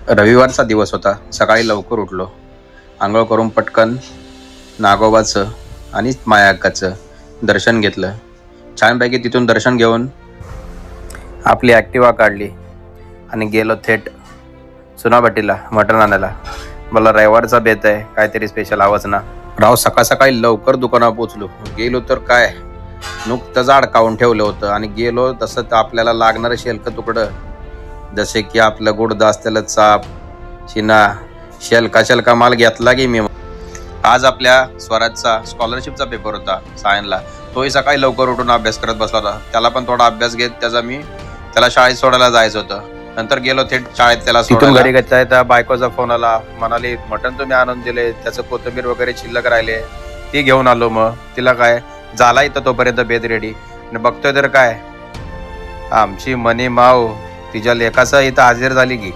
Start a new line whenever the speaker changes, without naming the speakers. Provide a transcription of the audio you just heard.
रविवारचा दिवस होता. सकाळी लवकर उठलो. आंघोळ करून पटकन नागोबाचं आणि मायाक्काचं दर्शन घेतलं. छानपैकी तिथून दर्शन घेऊन आपली ॲक्टिवा काढली आणि गेलो थेट चुनाभट्टीला मटण आणायला. मला रविवारचा बेत आहे, काहीतरी स्पेशल हवंच ना. राव सकाळ सकाळी लवकर दुकानावर पोचलो. गेलो तर काय नुकतंच अडकावून ठेवलं होतं आणि गेलो तसं तर आपल्याला लागणारं शेलकं तुकडं, जसे की आपलं गुडद असलेलं चाप, चिना, शेलका माल घेतला की मी. आज आपल्या स्वराजचा स्कॉलरशिपचा पेपर होता सायनला. तोही सकाळी लवकर उठून अभ्यास करत बसला होता. त्याला पण थोडा अभ्यास घेत त्याला शाळेत सोडायला जायचं होतं. नंतर गेलो थेट शाळेत त्याला तिथून घरी घेतलाय. त्या बायकोचा फोन आला, म्हणाली मटण तुम्ही आणून दिले, त्याचं कोथिंबीर वगैरे शिल्लक राहिले, ती घेऊन आलो. मग तिला काय झाला इथं तोपर्यंत बेत रेडी. आणि बघतोय तर काय आमची मनी माव तिच्या लेखाचा इथं हजर झाली की